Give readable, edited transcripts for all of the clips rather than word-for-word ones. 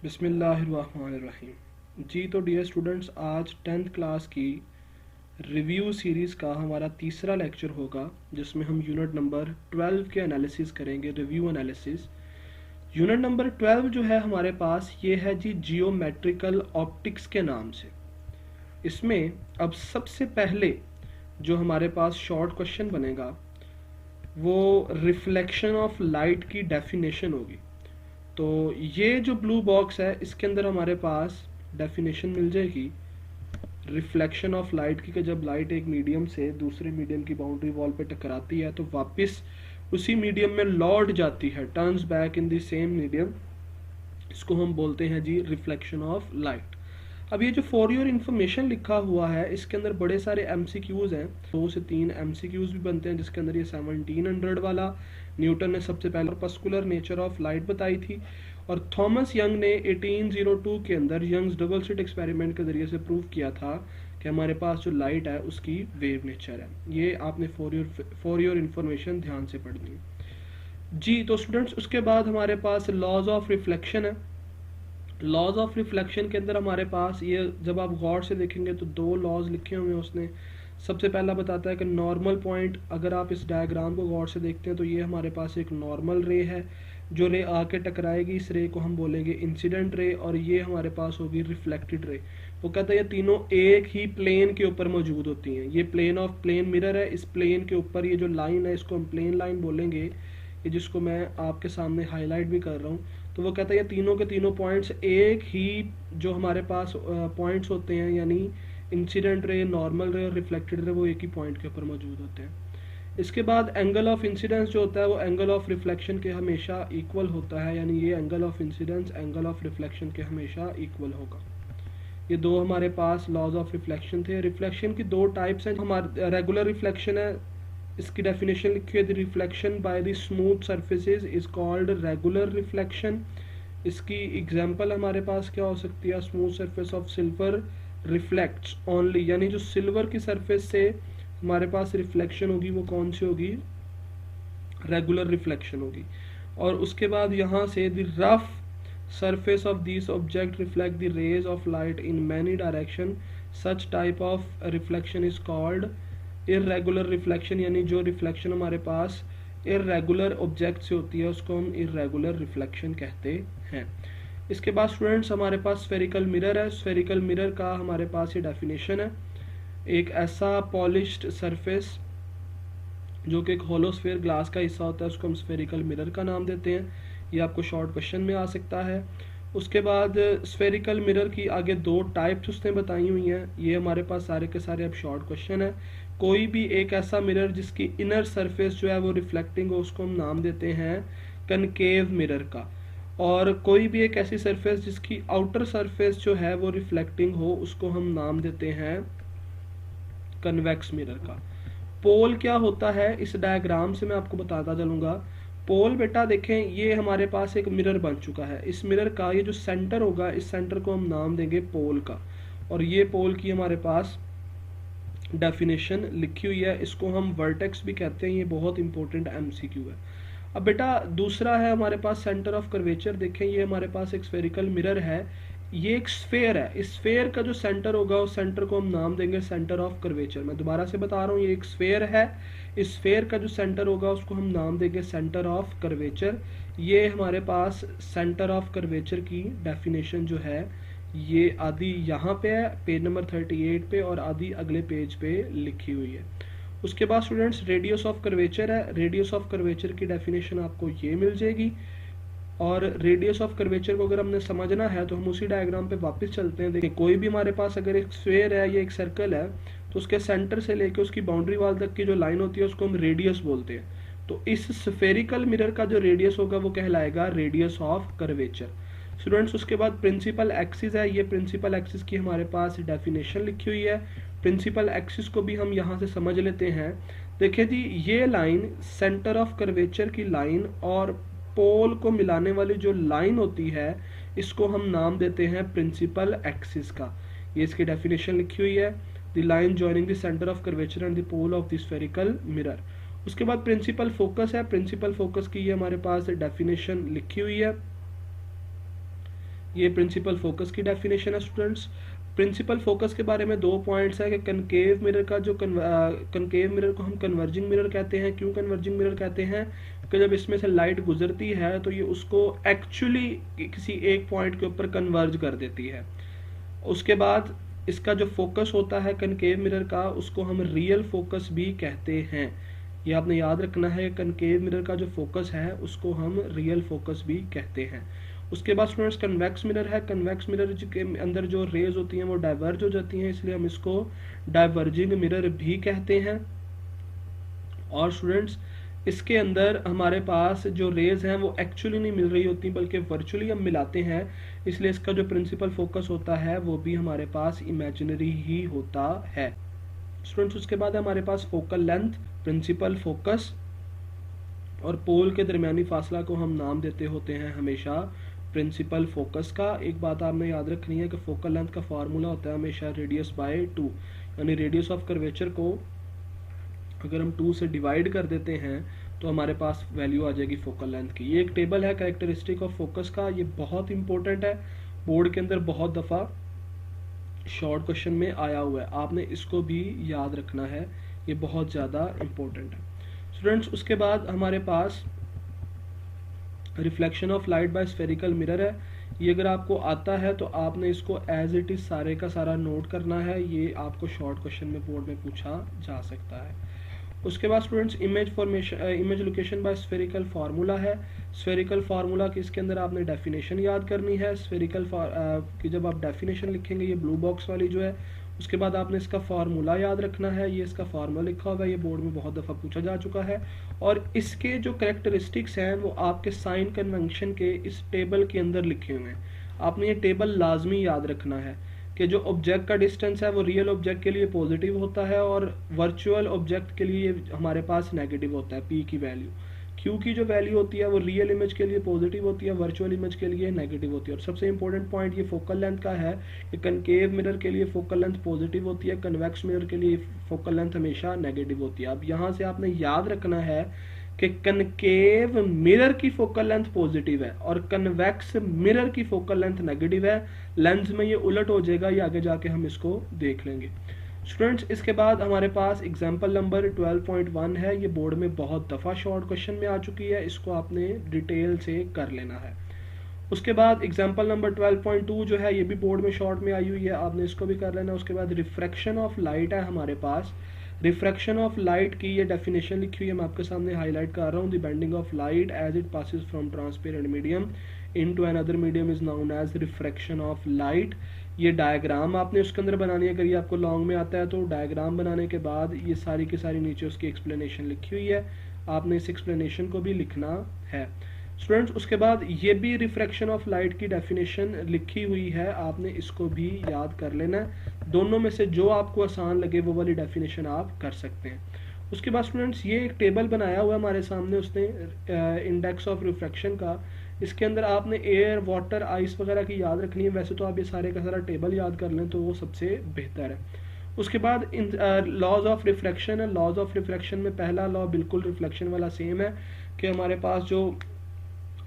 बिस्मिल्लाहिर्रहमानिर्रहीम। जी तो dear students, आज 10th क्लास की रिव्यू सीरीज़ का हमारा तीसरा लेक्चर होगा, जिसमें हम यूनिट नंबर 12 के एनालिसिस करेंगे, रिव्यू एनालिसिस। यूनिट नंबर 12 जो है हमारे पास, ये है जी जियोमेट्रिकल ऑप्टिक्स के नाम से। इसमें अब सबसे पहले जो हमारे पास शॉर्ट क्वेश्चन बनेगा वो रिफ्लेक्शन ऑफ लाइट की डेफिनेशन होगी। तो ये जो ब्लू बॉक्स है इसके अंदर हमारे पास डेफिनेशन मिल जाएगी रिफ्लेक्शन ऑफ लाइट की, कि जब लाइट एक मीडियम से दूसरे मीडियम की बाउंड्री वॉल पे टकराती है तो वापस उसी मीडियम में लौट जाती है, turns back in the same medium. इसको हम बोलते हैं जी रिफ्लेक्शन ऑफ लाइट। अब ये जो फॉर योर इन्फॉर्मेशन लिखा हुआ है इसके अंदर बड़े सारे एमसीक्यूज हैं, 2 से 3 एमसीक्यूज भी बनते हैं, जिसके अंदर ये 1700 वाला न्यूटन ने सबसे पहले पर्पस्कुलर नेचर ऑफ लाइट बताई थी, और थॉमस यंग ने 1802 के अंदर यंग्स डबल स्लिट एक्सपेरिमेंट के जरिए से प्रूव किया था कि हमारे पास जो लाइट है उसकी वेव नेचर है। ये आपने फॉर योर इन्फॉर्मेशन ध्यान से पढ़नी है जी। तो स्टूडेंट्स, उसके बाद हमारे पास लॉज ऑफ रिफ्लेक्शन है। लॉज ऑफ रिफ्लेक्शन के अंदर हमारे पास ये, जब आप गौर से देखेंगे तो 2 लॉज लिखे हुए हैं उसने। सबसे पहला बताता है कि नॉर्मल पॉइंट, अगर आप इस डायग्राम को गौर से देखते हैं तो ये हमारे पास एक नॉर्मल रे है, जो रे आके टकराएगी इस रे को हम बोलेंगे इंसिडेंट रे, और ये हमारे पास होगी रिफ्लेक्टेड रे। वो कहता है ये तीनों एक ही प्लेन के ऊपर मौजूद होती हैं। ये प्लेन मिरर है, इस प्लेन के ऊपर ये जो लाइन है इसको हम प्लेन लाइन बोलेंगे, ये जिसको मैं आपके सामने हाईलाइट भी कर रहा हूँ। तो वो कहता है ये तीनों के तीनों पॉइंट्स एक ही, जो हमारे पास पॉइंट्स होते हैं, यानी इंसिडेंट रे, नॉर्मल रे और रिफ्लेक्टेड रे, वो एक ही पॉइंट के ऊपर मौजूद होते हैं। इसके बाद एंगल ऑफ इंसिडेंस जो होता है वो एंगल ऑफ रिफ्लेक्शन के हमेशा इक्वल होता है, यानी ये angle of incidence angle of reflection के हमेशा इक्वल होगा। ये 2 हमारे पास लॉज ऑफ रिफ्लेक्शन थे। रिफ्लेक्शन की 2 टाइप्स हैं। हमारे रेगुलर रिफ्लेक्शन है, इसकी डेफिनेशन लिखी है, the reflection by the smooth surfaces is called regular reflection. इसकी एग्जांपल हमारे पास क्या हो सकती है, smooth surface of silver reflects only, यानी जो सिल्वर की सरफेस से हमारे पास रिफ्लेक्शन होगी वो कौन सी होगी, रेगुलर रिफ्लेक्शन होगी। और उसके बाद यहाँ से the rough surface of these object reflect the rays of light in many direction, such type of reflection is called irregular reflection, यानी जो रिफ्लेक्शन हमारे पास irregular ऑब्जेक्ट से होती है उसको हम irregular reflection कहते हैं। इसके बाद स्टूडेंट्स हमारे पास स्फेरिकल मिरर है। स्फेरिकल मिरर का हमारे पास ये डेफिनेशन है, एक ऐसा पॉलिश्ड सरफेस जो कि एक होलोस्फेयर ग्लास का हिस्सा होता है उसको हम स्फेरिकल मिरर का नाम देते हैं। ये आपको शॉर्ट क्वेश्चन में आ सकता है। उसके बाद स्फेरिकल मिरर की आगे 2 टाइप्स उसने बताई हुई हैं। ये हमारे पास सारे के सारे अब शॉर्ट क्वेश्चन है। कोई भी एक ऐसा मिरर जिसकी इनर सरफेस जो है वो रिफ्लेक्टिंग हो उसको हम नाम देते हैं कनकेव मिरर का, और कोई भी एक ऐसी सरफेस जिसकी आउटर सरफेस जो है वो रिफ्लेक्टिंग हो उसको हम नाम देते हैं कन्वेक्स मिरर का। पोल क्या होता है, इस डायग्राम से मैं आपको बताता चलूंगा। पोल बेटा देखें, ये हमारे पास एक मिरर बन चुका है। इस मिरर का ये जो सेंटर होगा, इस सेंटर को हम नाम देंगे पोल का, और ये पोल की हमारे पास डेफिनेशन लिखी हुई है। इसको हम वर्टेक्स भी कहते हैं। ये बहुत इंपॉर्टेंट एमसीक्यू है। अब बेटा दूसरा है हमारे पास सेंटर ऑफ कर्वेचर। देखें ये हमारे पास एक स्फेरिकल मिरर है, ये एक स्फेयर है। इस स्फेयर का जो सेंटर होगा उस सेंटर को हम नाम देंगे सेंटर ऑफ कर्वेचर। मैं दोबारा से बता रहा हूँ, ये एक स्फेयर है, इस स्फेयर का जो सेंटर होगा उसको हम नाम देंगे सेंटर ऑफ कर्वेचर। ये हमारे पास सेंटर ऑफ कर्वेचर की डेफिनेशन जो है ये आधी यहाँ पे है पेज नंबर 38 पे, और आधी अगले पेज पे लिखी हुई है। उसके बाद स्टूडेंट्स रेडियस ऑफ कर्वेचर है। रेडियस ऑफ कर्वेचर की डेफिनेशन आपको ये मिल जाएगी, और रेडियस ऑफ कर्वेचर को अगर हमने समझना है तो हम उसी डायग्राम पे वापस चलते हैं। देखिए कोई भी हमारे पास अगर एक स्फेयर है या एक सर्कल है तो उसके सेंटर से लेके उसकी बाउंड्री वाल तक की जो लाइन होती है उसको हम रेडियस बोलते हैं। तो इस स्फेरिकल मिरर का जो रेडियस होगा वो कहलाएगा रेडियस ऑफ कर्वेचर। स्टूडेंट्स उसके बाद प्रिंसिपल एक्सिस है। ये प्रिंसिपल एक्सिस की हमारे पास डेफिनेशन लिखी हुई है। प्रिंसिपल एक्सिस को भी हम यहाँ से समझ लेते हैं। देखिए जी, ये लाइन सेंटर ऑफ कर्वेचर की लाइन और पोल को मिलाने वाली जो लाइन होती है इसको हम नाम देते हैं प्रिंसिपल एक्सिस का। ये इसकी डेफिनेशन लिखी हुई है, the line joining the centre of curvature and the pole of the spherical mirror. उसके बाद प्रिंसिपल फोकस है। प्रिंसिपल फोकस की ये हमारे पास डेफिनेशन लिखी हुई है। ये प्रिंसिपल फोकस की डेफिनेशन है स्टूडेंट्स। प्रिंसिपल फोकस के बारे में 2 पॉइंट्स है कि कनकेव मिरर का जो कनकेव मिरर को हम कन्वर्जिंग मिरर कहते हैं। क्यों कन्वर्जिंग मिरर कहते हैं? कि जब इसमें से लाइट गुजरती है तो ये उसको एक्चुअली किसी एक पॉइंट के ऊपर कन्वर्ज कर देती है। उसके बाद इसका जो फोकस होता है कनकेव मिरर का, उसको हम रियल फोकस भी कहते हैं। ये आपने याद रखना है, कनकेव मिरर का जो फोकस है उसको हम रियल फोकस भी कहते हैं। उसके बाद स्टूडेंट्स कन्वेक्स मिरर है। कन्वेक्स मिरर के अंदर जो रेज होती हैं वो डाइवर्ज हो जाती हैं, इसलिए हम इसको डाइवर्जिंग मिरर भी कहते हैं। और स्टूडेंट्स इसके अंदर हमारे पास जो रेज हैं वो एक्चुअली नहीं मिल रही होती बल्कि वर्चुअली हम मिलाते हैं, इसलिए इसका जो प्रिंसिपल फोकस होता है वो भी हमारे पास इमेजिनरी ही होता है। स्टूडेंट्स उसके बाद हमारे पास फोकल लेंथ, प्रिंसिपल फोकस और पोल के दरमियानी फासला को हम नाम देते होते हैं हमेशा प्रिंसिपल फोकस का। एक बात आपने याद रखनी है कि फोकल लेंथ का फार्मूला होता है हमेशा रेडियस बाय 2, यानी रेडियस ऑफ कर्वेचर को अगर हम 2 से डिवाइड कर देते हैं तो हमारे पास वैल्यू आ जाएगी फोकल लेंथ की। ये एक टेबल है कैरेक्टरिस्टिक ऑफ फोकस का, ये बहुत इंपॉर्टेंट है, बोर्ड के अंदर बहुत दफ़ा शॉर्ट क्वेश्चन में आया हुआ है, आपने इसको भी याद रखना है, ये बहुत ज़्यादा इंपॉर्टेंट है स्टूडेंट्स। उसके बाद हमारे पास reflection of light by spherical mirror है। ये अगर आपको आता है तो आपने इसको एज इट इज़ सारे का सारा नोट करना है, ये आपको शॉर्ट क्वेश्चन में बोर्ड में पूछा जा सकता है। उसके बाद students image formation, image location bye spherical formula है। स्फेरिकल फार्मूला की इसके अंदर आपने डेफिनेशन याद करनी है। स्फेरिकल की जब आप डेफिनेशन लिखेंगे, ये ब्लू बॉक्स वाली जो है, उसके बाद आपने इसका फार्मूला याद रखना है। ये इसका फार्मूला लिखा हुआ है, ये बोर्ड में बहुत दफ़ा पूछा जा चुका है। और इसके जो करेक्टरिस्टिक्स हैं वो आपके साइन कन्वेंशन के इस टेबल के अंदर लिखे हुए हैं। आपने ये टेबल लाजमी याद रखना है कि जो ऑब्जेक्ट का डिस्टेंस है वो रियल ऑब्जेक्ट के लिए पॉजिटिव होता है और वर्चुअल ऑब्जेक्ट के लिए हमारे पास नेगेटिव होता है पी की वैल्यू। क्यू की जो वैल्यू होती है वो रियल इमेज के लिए पॉजिटिव होती है, वर्चुअल इमेज के लिए नेगेटिव होती है। और सबसे इंपॉर्टेंट पॉइंट ये फोकल लेंथ का है कि कनकेव मिरर के लिए फोकल लेंथ पॉजिटिव होती है, कन्वेक्स मिरर के लिए फोकल लेंथ हमेशा नेगेटिव होती है। अब यहाँ से आपने याद रखना है कि कनकेव मिरर की फोकल लेंथ पॉजिटिव है और कन्वेक्स मिरर की फोकल लेंथ नेगेटिव है। लेंस में ये उलट हो जाएगा, ये आगे जाके हम इसको देख लेंगे स्टूडेंट्स। इसके बाद हमारे पास एग्जाम्पल नंबर 12.1 है, ये बोर्ड में बहुत दफ़ा शॉर्ट क्वेश्चन में आ चुकी है, इसको आपने डिटेल से कर लेना है। उसके बाद एग्जाम्पल नंबर 12.2 जो है ये भी बोर्ड में शॉर्ट में आई हुई है, आपने इसको भी कर लेना। उसके बाद रिफ्रैक्शन ऑफ लाइट है हमारे पास। रिफ्रैक्शन ऑफ लाइट की ये डेफिनेशन लिखी हुई है, मैं आपके सामने हाईलाइट कर रहा हूँ। The bending of light as it passes from transparent medium into another medium is known as refraction of light. ये डायग्राम आपने उसके अंदर बनानी है, अगर ये आपको लॉन्ग में आता है तो डायग्राम बनाने के बाद ये सारी की सारी नीचे उसकी एक्सप्लेनेशन लिखी हुई है, आपने इस एक्सप्लेनेशन को भी लिखना है स्टूडेंट्स। उसके बाद ये भी रिफ्रैक्शन ऑफ लाइट की डेफिनेशन लिखी हुई है, आपने इसको भी याद कर लेना है। दोनों में से जो आपको आसान लगे वो वाली डेफिनेशन आप कर सकते हैं। उसके बाद स्टूडेंट्स ये एक टेबल बनाया हुआ है हमारे सामने उसने इंडेक्स ऑफ रिफ्रैक्शन का, इसके अंदर आपने एयर, वाटर, आइस वगैरह की याद रखनी है। वैसे तो आप ये सारे का सारा टेबल याद कर लें तो वो सबसे बेहतर है। उसके बाद लॉज ऑफ रिफ्रैक्शन है। लॉज ऑफ रिफ्रैक्शन में पहला लॉ बिल्कुल रिफ्लेक्शन वाला सेम है कि हमारे पास जो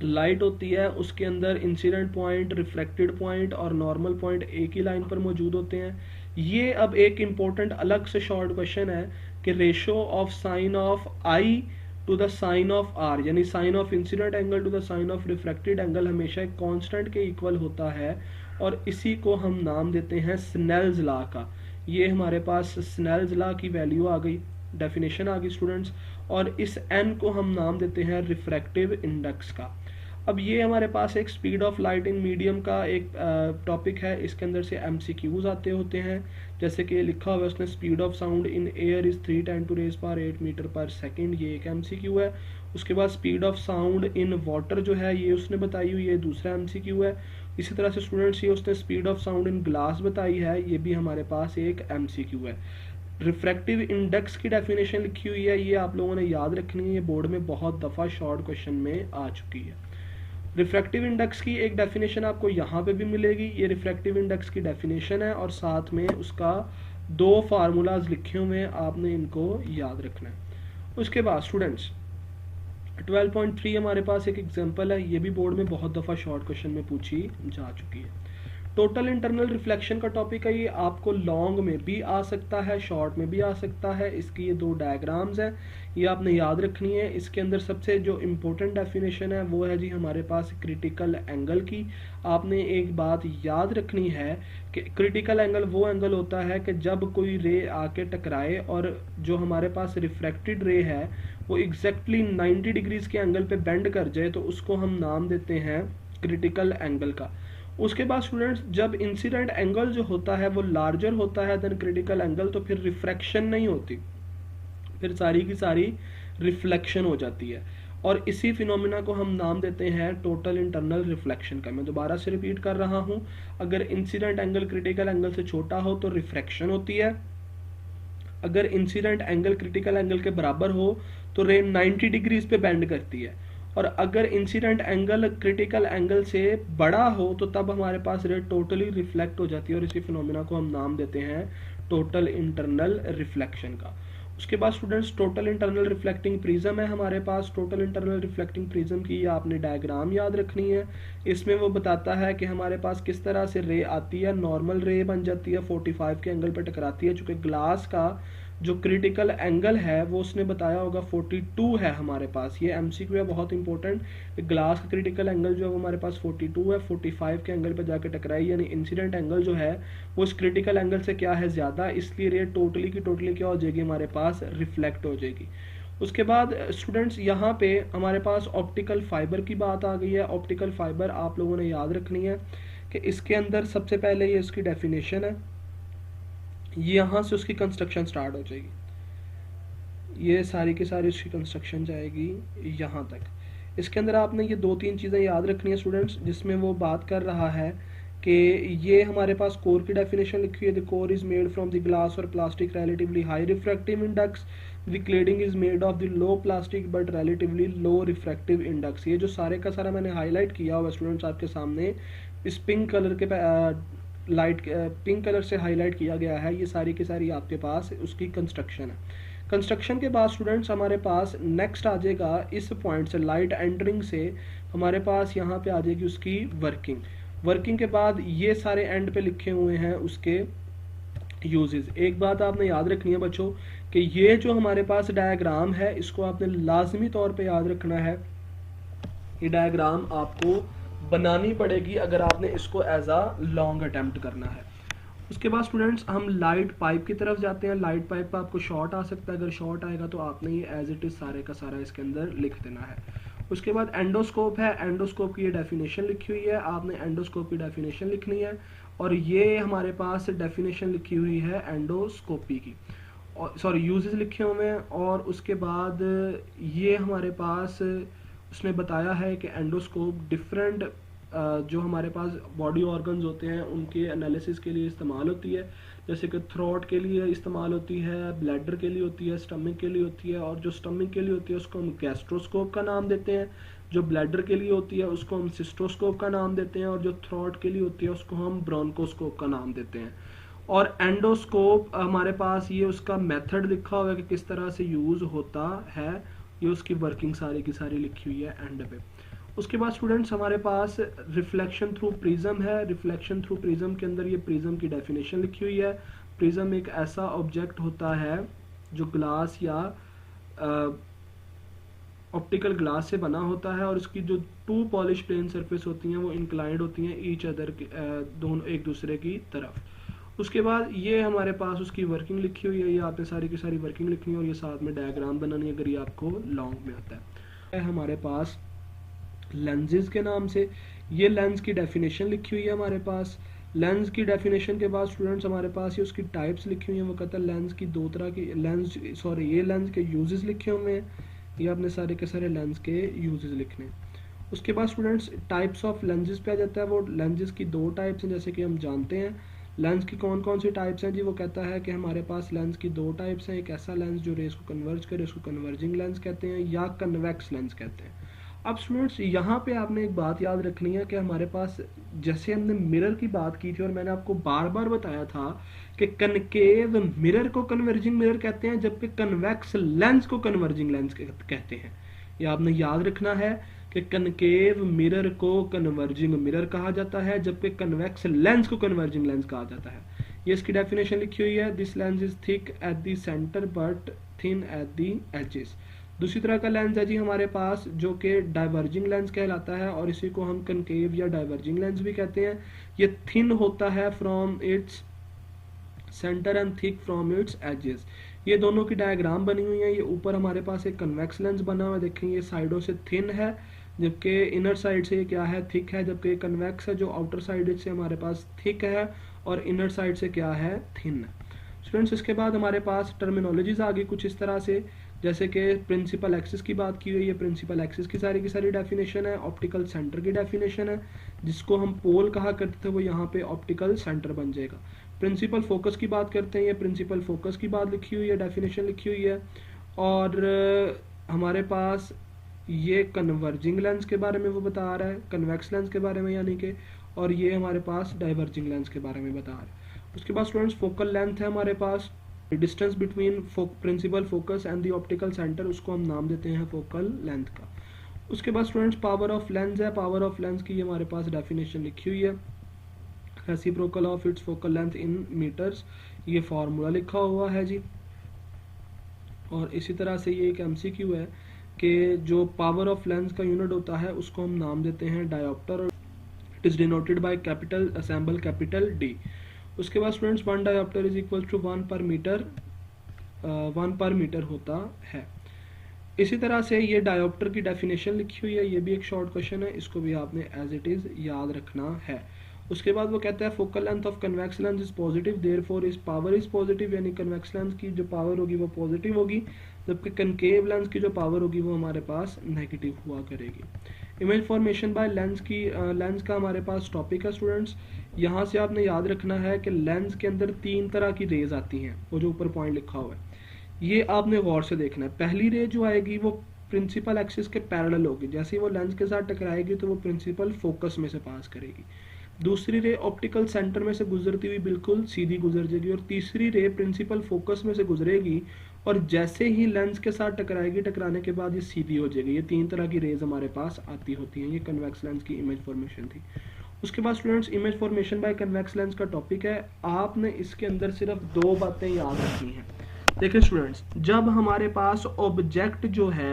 लाइट होती है उसके अंदर इंसिडेंट पॉइंट, रिफ्लेक्टेड पॉइंट और नॉर्मल पॉइंट एक ही लाइन पर मौजूद होते हैं। ये अब एक इम्पोर्टेंट अलग से शॉर्ट क्वेश्चन है कि ratio of sine of I to the sine of R, यानी sine of incident angle to the sine of refracted angle हमेशा एक कांस्टेंट के इक्वल होता है और इसी को हम नाम देते हैं स्नेल्स लॉ का। ये हमारे पास स्नेल्स लॉ की वैल्यू आ गई, डेफिनेशन आ गई स्टूडेंट्स, और इस n को हम नाम देते हैं रिफ्रैक्टिव इंडेक्स का। अब ये हमारे पास एक speed of light in medium का एक टॉपिक है, इसके अंदर से MCQs आते होते हैं, जैसे कि लिखा हुआ है उसने speed of sound in air is 3×10⁸ metre per second, ये एक MCQ है। उसके बाद speed of sound in water जो है ये उसने बताई हुई है, दूसरा MCQ है। इसी तरह से स्टूडेंट्स ये उसने speed of sound in glass बताई है, ये भी हमारे पास एक MCQ है। रिफ्रैक्टिव इंडेक्स की डेफिनेशन लिखी हुई है, ये आप लोगों ने याद रखनी है, ये बोर्ड में बहुत दफ़ा शॉर्ट क्वेश्चन में आ चुकी है। रिफ्रैक्टिव इंडेक्स की एक डेफिनेशन आपको यहाँ पे भी मिलेगी, ये रिफ्रैक्टिव इंडेक्स की डेफिनेशन है और साथ में उसका 2 फार्मूलाज लिखे हुए हैं, आपने इनको याद रखना है। उसके बाद स्टूडेंट्स 12.3 हमारे पास एक एग्जांपल है, ये भी बोर्ड में बहुत दफ़ा शॉर्ट क्वेश्चन में पूछी जा चुकी है। टोटल इंटरनल रिफ्लेक्शन का टॉपिक है, ये आपको लॉन्ग में भी आ सकता है, शॉर्ट में भी आ सकता है। इसकी ये दो डायग्राम्स हैं, ये आपने याद रखनी है। इसके अंदर सबसे जो इम्पोर्टेंट डेफिनेशन है वो है जी हमारे पास क्रिटिकल एंगल की। आपने एक बात याद रखनी है कि क्रिटिकल एंगल वो एंगल होता है कि जब कोई रे आके टकराए और जो हमारे पास रिफ्रैक्टेड रे है वो एग्जैक्टली 90 डिग्रीज के एंगल पे बेंड कर जाए, तो उसको हम नाम देते हैं क्रिटिकल एंगल का। उसके बाद स्टूडेंट्स, जब इंसिडेंट एंगल जो होता है वो लार्जर होता है देन क्रिटिकल एंगल, तो फिर रिफ्रैक्शन नहीं होती, फिर सारी की सारी रिफ्लेक्शन हो जाती है। और इसी फिनोमिना को हम नाम देते हैं टोटल इंटरनल रिफ्लेक्शन का। मैं दोबारा से रिपीट कर रहा हूं, अगर इंसिडेंट एंगल क्रिटिकल एंगल से छोटा हो तो रिफ्रैक्शन होती है, अगर इंसिडेंट एंगल क्रिटिकल एंगल के बराबर हो तो रे 90 डिग्रीज पे बेंड करती है, और अगर इंसिडेंट एंगल क्रिटिकल एंगल से बड़ा हो तो तब हमारे पास रे टोटली रिफ्लेक्ट हो जाती है, और इसी फिनोमिना को हम नाम देते हैं टोटल इंटरनल रिफ्लेक्शन का। उसके बाद students, total internal reflecting prism है हमारे पास। टोटल इंटरनल रिफ्लेक्टिंग प्रिज्म की आपने डायग्राम याद रखनी है। इसमें वो बताता है कि हमारे पास किस तरह से रे आती है, नॉर्मल रे बन जाती है, 45 के एंगल पर टकराती है। चूंकि ग्लास का जो क्रिटिकल एंगल है वो उसने बताया होगा 42 है हमारे पास, ये एमसीक्यू है बहुत इंपॉर्टेंट। ग्लास का क्रिटिकल एंगल जो है वो हमारे पास 42 है, 45 के एंगल पर जाकर टकराई, यानी इंसिडेंट एंगल जो है वो इस क्रिटिकल एंगल से क्या है ज़्यादा, इसलिए रे टोटली की टोटली क्या हो जाएगी हमारे पास, रिफ्लेक्ट हो जाएगी। उसके बाद स्टूडेंट्स, यहाँ पे हमारे पास ऑप्टिकल फाइबर की बात आ गई है। ऑप्टिकल फाइबर आप लोगों ने याद रखनी है कि इसके अंदर सबसे पहले ये इसकी डेफिनेशन है, यहाँ से उसकी कंस्ट्रक्शन स्टार्ट हो जाएगी, ये सारी की सारी उसकी कंस्ट्रक्शन जाएगी यहाँ तक। इसके अंदर आपने ये दो तीन चीज़ें याद रखनी है स्टूडेंट्स, जिसमें वो बात कर रहा है कि ये हमारे पास कोर की डेफिनेशन लिखी है, the core is made from the glass और plastic relatively high refractive index, the cladding is made of the low plastic but relatively low refractive index. ये जो सारे का सारा मैंने हाईलाइट किया हुआ स्टूडेंट्स आपके सामने इस पिंक कलर के लाइट पिंक कलर से हाईलाइट किया गया है, ये सारी की सारी आपके पास उसकी कंस्ट्रक्शन है। कंस्ट्रक्शन के बाद स्टूडेंट्स हमारे पास नेक्स्ट आ जाएगा इस पॉइंट से, लाइट एंटरिंग से हमारे पास यहाँ पे आ जाएगी उसकी वर्किंग। वर्किंग के बाद ये सारे एंड पे लिखे हुए हैं उसके यूजेस। एक बात आपने याद रखनी है बच्चों कि ये जो हमारे पास डायग्राम है इसको आपने लाजमी तौर पे याद रखना है, ये डायग्राम आपको बनानी पड़ेगी अगर आपने इसको एज अ लॉन्ग अटेम्प्ट करना है। उसके बाद स्टूडेंट्स हम लाइट पाइप की तरफ जाते हैं। लाइट पाइप पर आपको शॉर्ट आ सकता है, अगर शॉर्ट आएगा तो आपने ये एज इट इज सारे का सारा इसके अंदर लिख देना है। उसके बाद एंडोस्कोप है, एंडोस्कोप की ये डेफिनेशन लिखी हुई है, आपने एंडोस्कोप की डेफिनेशन लिखनी है, और ये हमारे पास डेफिनेशन लिखी हुई है एंडोस्कोपी की, और सॉरी यूजेस लिखे हुए हैं। और उसके बाद ये हमारे पास उसने बताया है कि एंडोस्कोप डिफरेंट जो हमारे पास बॉडी ऑर्गन्स होते हैं उनके एनालिसिस के लिए इस्तेमाल होती है, जैसे कि थ्रोट के लिए इस्तेमाल होती है, ब्लैडर के लिए होती है, स्टमक के लिए होती है, और जो स्टमक के लिए होती है उसको हम गैस्ट्रोस्कोप का नाम देते हैं, जो ब्लैडर के लिए होती है उसको हम सिस्टोस्कोप का नाम देते हैं, और जो थ्रोट के लिए होती है उसको हम ब्रोंकोस्कोप का नाम देते हैं। और एंडोस्कोप हमारे पास ये उसका मेथड लिखा हुआ है कि किस तरह से यूज़ होता है, ये उसकी वर्किंग सारी की सारी लिखी हुई है एंड पे। उसके बाद स्टूडेंट्स हमारे पास रिफ्लेक्शन थ्रू प्रिज्म है। रिफ्लेक्शन थ्रू प्रिज्म के अंदर ये प्रिज्म की डेफिनेशन लिखी हुई है। प्रिज्म एक ऐसा ऑब्जेक्ट होता है जो ग्लास या ऑप्टिकल ग्लास से बना होता है, और इसकी जो टू पॉलिश प्लेन सरफेस होती हैं वो इंक्लाइंड होती हैं ईच अदर दोनों एक दूसरे की तरफ। उसके बाद ये हमारे पास उसकी वर्किंग लिखी हुई है, ये आपने सारी की सारी वर्किंग लिखनी है और ये साथ में डायग्राम बनानी है अगर ये आपको लॉन्ग में आता है। हमारे पास लेंसेज के नाम से ये लेंस की डेफिनेशन लिखी हुई है हमारे पास। लेंस की डेफिनेशन के बाद स्टूडेंट्स हमारे पास ये उसकी टाइप्स लिखी हुई हैं। वो कहता है लेंस की दो तरह की ये लेंस के यूजेस लिखे हुए हैं, ये आपने सारे के सारे लेंस के यूजेस लिखने हैं। उसके बाद स्टूडेंट्स टाइप्स ऑफ लेंसेज पे आ जाता है। वो लेंसेज की दो टाइप्स हैं जैसे कि हम जानते हैं। लेंस की कौन कौन सी टाइप्स हैं जी, वो कहता है कि हमारे पास लेंस की दो टाइप्स हैं, एक ऐसा लेंस जो रेस को कन्वर्ज करे उसको कन्वर्जिंग लेंस कहते हैं, या कन्वेक्स लेंस कहते हैं। अब स्टूडेंट्स यहाँ पे आपने एक बात याद रखनी है कि हमारे पास जैसे हमने मिरर की बात की थी और मैंने आपको बार बार बताया था कि कनकेव मिरर को कन्वर्जिंग मिरर कहते हैं, जबकि कन्वेक्स लेंस को कन्वर्जिंग लेंस कहते हैं। ये आपने याद रखना है कि कनकेव मिरर को कन्वर्जिंग मिरर कहा जाता है, जबकि कन्वेक्स लेंस को कन्वर्जिंग लेंस कहा जाता है। ये इसकी डेफिनेशन लिखी हुई है, this lens is thick at the centre but thin at the edges. दूसरी तरह का लेंस है जी हमारे पास जो कि डाइवर्जिंग लेंस कहलाता है, और इसी को हम कनकेव या डाइवर्जिंग लेंस भी कहते हैं। ये थिन होता है from its centre and thick from its edges. ये दोनों की डायग्राम बनी हुई है। ये ऊपर हमारे पास एक कन्वेक्स लेंस बना हुआ है, देखें ये साइडों से थिन है, जबकि इनर साइड से ये क्या है, थिक है, जबकि कन्वेक्स है जो आउटर साइड से हमारे पास थिक है और इनर साइड से क्या है, थिन है। स्टूडेंट्स इसके बाद हमारे पास टर्मिनोलॉजीज आ गई कुछ इस तरह से, जैसे कि प्रिंसिपल एक्सिस की बात की हुई है। प्रिंसिपल एक्सिस की सारी डेफिनेशन है, ऑप्टिकल सेंटर की डेफिनेशन है, जिसको हम पोल कहा करते थे वो यहाँ पे ऑप्टिकल सेंटर बन जाएगा। प्रिंसिपल फोकस की बात करते हैं, ये प्रिंसिपल फोकस की बात लिखी हुई है, डेफिनेशन लिखी हुई है। और हमारे पास ये कन्वर्जिंग लेंस के बारे में वो बता रहा है, कन्वेक्स लेंस के बारे में यानी कि, और ये हमारे पास डाइवर्जिंग लेंस के बारे में बता रहा है। उसके बाद स्टूडेंट्स फोकल लेंथ है हमारे पास, distance between principal focus and the optical centre, उसको हम नाम देते हैं फोकल लेंथ का। उसके बाद स्टूडेंट्स पावर ऑफ लेंस है, पावर ऑफ लेंस की हमारे पास डेफिनेशन लिखी हुई है, reciprocal of its focal length in metres, ये फार्मूला लिखा हुआ है जी। और इसी तरह से ये एक एमसीक्यू है कि जो पावर ऑफ लेंस का यूनिट होता है उसको हम नाम देते हैं dioptre, it is denoted by capital assemble capital D. उसके बाद students 1 dioptre is equal to 1 per metre होता है। इसी तरह से ये डायोप्टर की डेफिनेशन लिखी हुई है, ये भी एक शॉर्ट क्वेश्चन है, इसको भी आपने एज इट इज याद रखना है। उसके बाद वो कहता है focal length of convex lens is positive, therefore is power is positive, यानी कन्वेक्स लेंस की जो पावर होगी वो पॉजिटिव होगी, जबकि कनकेव लेंस की जो पावर होगी वो हमारे पास नेगेटिव हुआ करेगी। इमेज फॉर्मेशन बाय लेंस की लेंस का हमारे पास टॉपिक है स्टूडेंट्स। यहाँ से आपने याद रखना है कि लेंस के अंदर 3 तरह की रेज आती हैं, वो जो ऊपर पॉइंट लिखा हुआ है ये आपने गौर से देखना है। पहली रे जो आएगी वो प्रिंसिपल एक्सिस के पैरेलल होगी, जैसे ही वो लेंस के साथ टकराएगी तो वो प्रिंसिपल फोकस में से पास करेगी। दूसरी रे ऑप्टिकल सेंटर में से गुजरती हुई बिल्कुल सीधी गुजर जाएगी, और तीसरी रे प्रिंसिपल फोकस में से गुजरेगी और जैसे ही लेंस के साथ टकराएगी, टकराने के बाद ये सीधी हो जाएगी। ये 3 तरह की रेज हमारे पास आती होती हैं। ये कन्वेक्स लेंस की इमेज फॉर्मेशन थी। उसके बाद students image formation by convex lens का टॉपिक है, आपने इसके अंदर सिर्फ 2 बातें याद रखनी हैं। देखिए स्टूडेंट्स, जब हमारे पास ऑब्जेक्ट जो है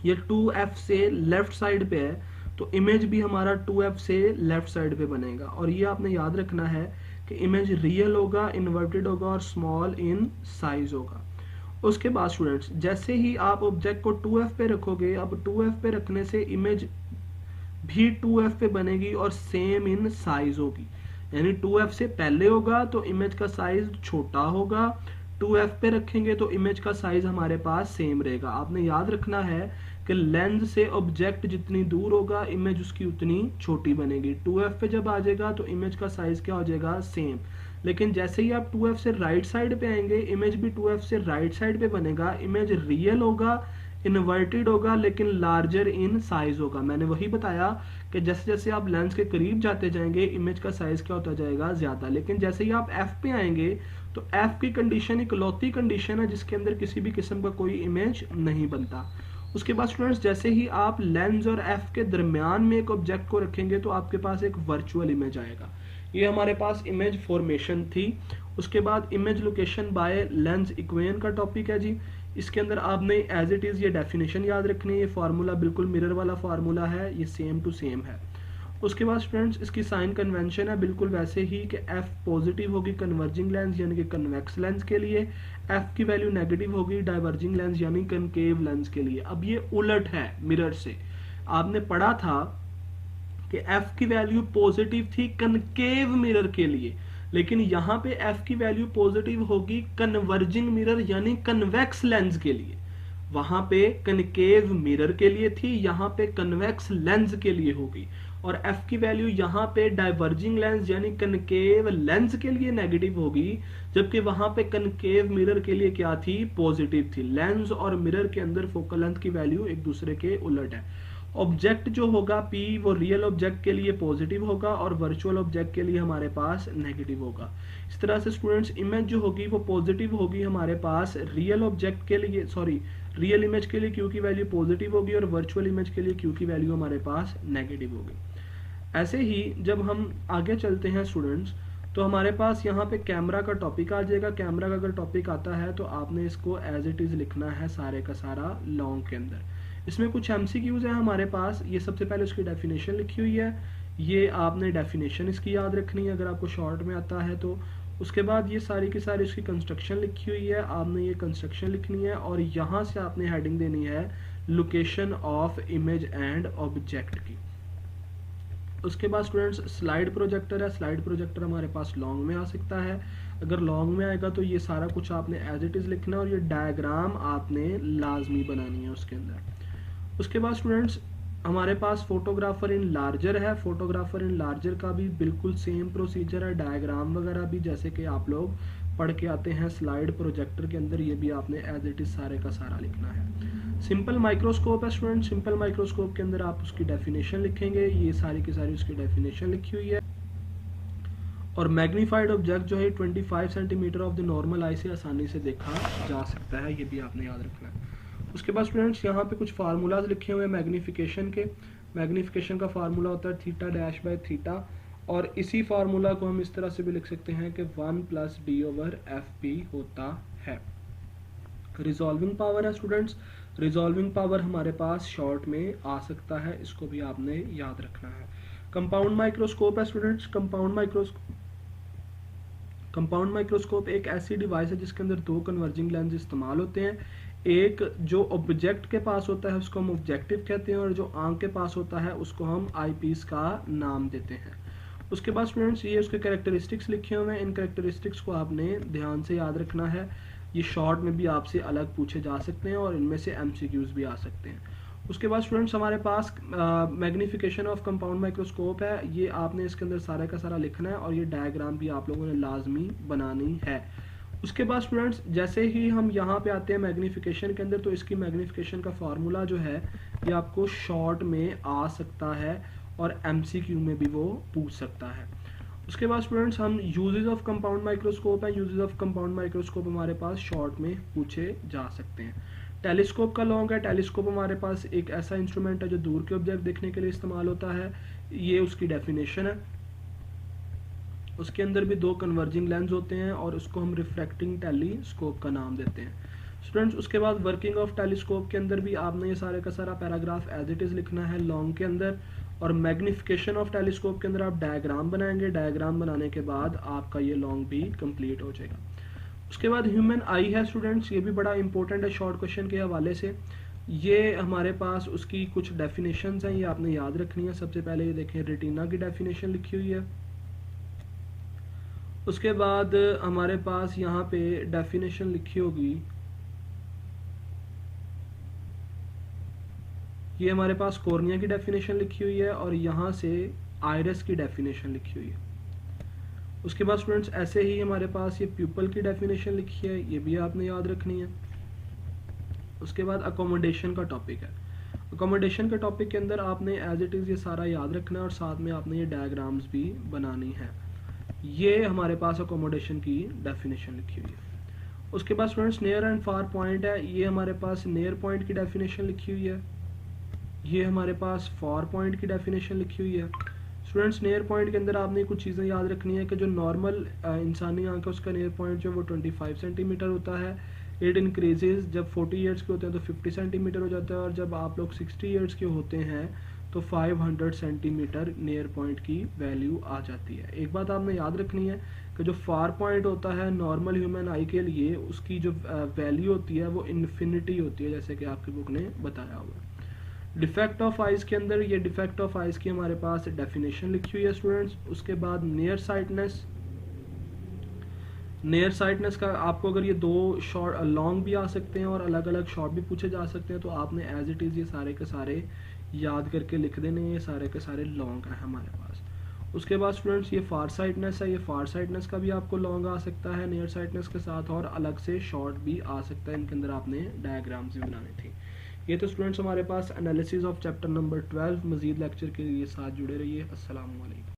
ये 2f से लेफ्ट साइड पे है तो इमेज भी हमारा 2f से लेफ्ट साइड पे बनेगा, और ये आपने याद रखना है कि इमेज रियल होगा, इन्वर्टेड होगा और स्मॉल इन साइज होगा। उसके बाद स्टूडेंट्स जैसे ही आप ऑब्जेक्ट को 2f पे रखोगे, अब 2f पे रखने से इमेज भी 2f पे बनेगी और सेम इन साइज होगी, यानी 2f से पहले होगा तो इमेज का साइज छोटा होगा, 2f पे रखेंगे तो इमेज का साइज हमारे पास सेम रहेगा। आपने याद रखना है कि लेंस से ऑब्जेक्ट जितनी दूर होगा इमेज उसकी उतनी छोटी बनेगी। 2f पे जब आ जाएगा तो इमेज का साइज क्या हो जाएगा, सेम। लेकिन जैसे ही आप 2f से राइट साइड पे आएंगे इमेज भी 2f से राइट साइड पे बनेगा, इमेज रियल होगा, इन्वर्टेड होगा, लेकिन लार्जर इन साइज होगा। मैंने वही बताया कि जैसे जैसे आप लेंस के करीब जाते जाएंगे इमेज का साइज क्या होता जाएगा, ज्यादा। लेकिन जैसे ही आप f पे आएंगे तो f की कंडीशन इकलौती कंडीशन है जिसके अंदर किसी भी किस्म का कोई इमेज नहीं बनता। उसके बाद स्टूडेंट्स जैसे ही आप लेंस और f के दरमियान में एक ऑब्जेक्ट को रखेंगे तो आपके पास एक वर्चुअल इमेज आएगा। ये हमारे पास इमेज फॉर्मेशन थी। उसके बाद image location by lens equation का टॉपिक है जी। इसके अंदर आपने एज इट इज ये डेफिनेशन याद रखनी है, ये फार्मूला बिल्कुल मिरर वाला फार्मूला है, ये सेम टू सेम है। उसके बाद स्टूडेंट्स इसकी साइन कन्वेंशन है बिल्कुल वैसे ही कि f पॉजिटिव होगी कन्वर्जिंग लेंस यानी कि कन्वेक्स लेंस के लिए, f की वैल्यू नेगेटिव होगी डाइवर्जिंग लेंस यानी कनकेव लेंस के लिए। अब ये उलट है मिरर से, आपने पढ़ा था कि f की वैल्यू पॉजिटिव थी कनकेव मिरर के लिए, लेकिन यहाँ पे f की वैल्यू पॉजिटिव होगी कन्वर्जिंग मिरर यानी कन्वेक्स लेंस के लिए। वहां पे कनकेव मिरर के लिए थी, यहाँ पे कन्वेक्स लेंस के लिए होगी। और f की वैल्यू यहाँ पे डाइवर्जिंग लेंस यानी कनकेव लेंस के लिए नेगेटिव होगी, जबकि वहां पे कनकेव मिरर के लिए क्या थी, पॉजिटिव थी। लेंस और मिरर के अंदर फोकल लेंथ की वैल्यू एक दूसरे के उलट है। ऑब्जेक्ट जो होगा P वो रियल ऑब्जेक्ट के लिए पॉजिटिव होगा और वर्चुअल ऑब्जेक्ट के लिए हमारे पास नेगेटिव होगा। इस तरह से स्टूडेंट्स इमेज जो होगी वो पॉजिटिव होगी हमारे पास रियल ऑब्जेक्ट के लिए, रियल इमेज के लिए क्यू की वैल्यू पॉजिटिव होगी और वर्चुअल इमेज के लिए क्यू की वैल्यू हमारे पास नेगेटिव होगी। ऐसे ही जब हम आगे चलते हैं स्टूडेंट्स, तो हमारे पास यहाँ पे कैमरा का टॉपिक आ जाएगा। कैमरा का अगर टॉपिक आता है तो आपने इसको एज इट इज़ लिखना है सारे का सारा लॉन्ग के अंदर। इसमें कुछ MCQs हैं हमारे पास। ये सबसे पहले उसकी डेफिनेशन लिखी हुई है, ये आपने डेफिनेशन इसकी याद रखनी है अगर आपको शॉर्ट में आता है तो। उसके बाद ये सारी की सारी उसकी कंस्ट्रक्शन लिखी हुई है, आपने ये कंस्ट्रक्शन लिखनी है और यहाँ से आपने हेडिंग देनी है location of image and object की। उसके बाद स्टूडेंट्स स्लाइड प्रोजेक्टर है। स्लाइड प्रोजेक्टर हमारे पास लॉन्ग में आ सकता है। अगर लॉन्ग में आएगा तो ये सारा कुछ आपने एज इट इज़ लिखना है और ये डायग्राम आपने लाजमी बनानी है उसके अंदर। उसके बाद स्टूडेंट्स हमारे पास फोटोग्राफर इन लार्जर है। फोटोग्राफर इन लार्जर का भी बिल्कुल सेम प्रोसीजर है, डायग्राम वगैरह भी जैसे कि आप लोग पढ़ के आते हैं स्लाइड प्रोजेक्टर के अंदर, ये भी आपने एज इट इज़ सारे का सारा लिखना है। सिंपल माइक्रोस्कोप है स्टूडेंट। सिंपल माइक्रोस्कोप के अंदर आप उसकी डेफिनेशन लिखेंगे, ये सारी की सारी उसकी डेफिनेशन लिखी हुई है। और मैग्नीफाइड ऑब्जेक्ट जो है 25 सेंटीमीटर ऑफ द नॉर्मल आई से आसानी से देखा जा सकता है, ये भी आपने याद रखना है। उसके बाद स्टूडेंट्स यहाँ पे कुछ फार्मूलाज लिखे हुए हैं मैग्नीफिकेशन के। मैग्नीफिकेशन का फार्मूला होता है थीटा डैश बाय थीटा, और इसी फार्मूला को हम इस तरह से भी लिख सकते हैं कि 1 + d/fp होता है। रिजॉल्विंग पावर है स्टूडेंट्स। रिजॉल्विंग पावर हमारे पास शॉर्ट में आ सकता है, इसको भी आपने याद रखना है। कंपाउंड माइक्रोस्कोप है स्टूडेंट्स। कंपाउंड माइक्रोस्कोप एक ऐसी डिवाइस है जिसके अंदर 2 कन्वर्जिंग लेंस इस्तेमाल होते हैं। एक जो ऑब्जेक्ट के पास होता है उसको हम ऑब्जेक्टिव कहते हैं और जो आंख के पास होता है उसको हम आईपीस का नाम देते हैं। उसके बाद स्टूडेंट्स ये उसके कैरेक्टरिस्टिक्स लिखे हुए हैं। इन कैरेक्टरिस्टिक्स को आपने ध्यान से याद रखना है, ये शॉर्ट में भी आपसे अलग पूछे जा सकते हैं और इनमें से MCQs भी आ सकते हैं। उसके बाद स्टूडेंट्स हमारे पास मैग्नीफिकेशन ऑफ कंपाउंड माइक्रोस्कोप है, ये आपने इसके अंदर सारा का सारा लिखना है और ये डायग्राम भी आप लोगों ने लाजमी बनानी है। उसके बाद स्टूडेंट्स जैसे ही हम यहाँ पे आते हैं मैग्नीफिकेशन के अंदर, तो इसकी मैग्नीफिकेशन का फार्मूला जो है ये आपको शॉर्ट में आ सकता है और MCQ में भी वो पूछ सकता है। उसके बाद स्टूडेंट्स हम यूजेस ऑफ कंपाउंड माइक्रोस्कोप है। यूजेस ऑफ कंपाउंड माइक्रोस्कोप हमारे पास शॉर्ट में पूछे जा सकते हैं। टेलीस्कोप का लॉन्ग है। टेलीस्कोप हमारे पास एक ऐसा इंस्ट्रूमेंट है जो दूर के ऑब्जेक्ट देखने के लिए इस्तेमाल होता है, ये उसकी डेफिनेशन है। उसके अंदर भी 2 कन्वर्जिंग लेंस होते हैं और उसको हम रिफ्रैक्टिंग टेलीस्कोप का नाम देते हैं स्टूडेंट्स। उसके बाद वर्किंग ऑफ टेलीस्कोप के अंदर भी आपने ये सारे का सारा पैराग्राफ एज इट इज़ लिखना है लॉन्ग के अंदर। और मैग्नीफिकेशन ऑफ टेलीस्कोप के अंदर आप डायग्राम बनाएंगे, डायग्राम बनाने के बाद आपका ये लॉन्ग भी कंप्लीट हो जाएगा। उसके बाद ह्यूमन आई है स्टूडेंट्स, ये भी बड़ा इंपॉर्टेंट है शॉर्ट क्वेश्चन के हवाले से। ये हमारे पास उसकी कुछ डेफिनेशंस हैं, ये आपने याद रखनी है। सबसे पहले ये देखें रेटिना की डेफिनेशन लिखी हुई है। उसके बाद हमारे पास यहाँ पे डेफिनेशन लिखी होगी, ये हमारे पास कॉर्निया की डेफिनेशन लिखी हुई है और यहाँ से आइरिस की डेफिनेशन लिखी हुई है। उसके बाद स्टूडेंट्स ऐसे ही हमारे पास ये प्यूपल की डेफिनेशन लिखी है, ये भी आपने याद रखनी है। उसके बाद अकोमोडेशन का टॉपिक है। अकोमोडेशन के टॉपिक के अंदर आपने एज इट इज़ ये सारा याद रखना है और साथ में आपने ये डायग्राम्स भी बनानी है। ये हमारे पास अकोमोडेशन की डेफिनेशन लिखी हुई है। उसके बाद students near and far point है, ये हमारे पास नियर पॉइंट की डेफिनेशन लिखी हुई है। ये हमारे पास फार पॉइंट की डेफिनेशन लिखी हुई है। स्टूडेंट्स नियर पॉइंट के अंदर आपने कुछ चीज़ें याद रखनी है कि जो नॉर्मल इंसानी आंख है उसका नियर पॉइंट जो वो 25 सेंटीमीटर होता है। इट इंक्रीजेज, जब 40 ईयर्स के होते हैं तो 50 सेंटीमीटर हो जाता है और जब आप लोग 60 ईयर्स के होते हैं तो 500 सेंटीमीटर नियर पॉइंट की वैल्यू आ जाती है। एक बात आपने याद रखनी है कि जो फार पॉइंट होता है नॉर्मल ह्यूमन आई के लिए उसकी जो वैल्यू होती है वो इन्फिनिटी होती है, जैसे कि आपकी बुक ने बताया हुआ है। डिफेक्ट ऑफ आइज के अंदर ये डिफेक्ट ऑफ आइज की हमारे पास डेफिनेशन लिखी हुई है स्टूडेंट्स। उसके बाद नियर साइटनेस, नियर साइटनेस का आपको अगर ये 2 शॉर्ट लॉन्ग भी आ सकते हैं और अलग अलग शॉर्ट भी पूछे जा सकते हैं तो आपने एज इट इज़ ये सारे के सारे याद करके लिख देने, ये सारे के सारे लॉन्ग हैं हमारे पास। उसके बाद स्टूडेंट्स ये फार साइटनेस है, ये फार साइटनेस का भी आपको लॉन्ग आ सकता है नियर साइटनेस के साथ और अलग से शॉर्ट भी आ सकता है, इनके अंदर आपने डायग्राम्स भी बनाने थे। ये तो स्टूडेंट्स हमारे पास एनालिसिस ऑफ चैप्टर नंबर 12। मजीद लेक्चर के लिए साथ जुड़े रहिए। अस्सलाम वालेकुम।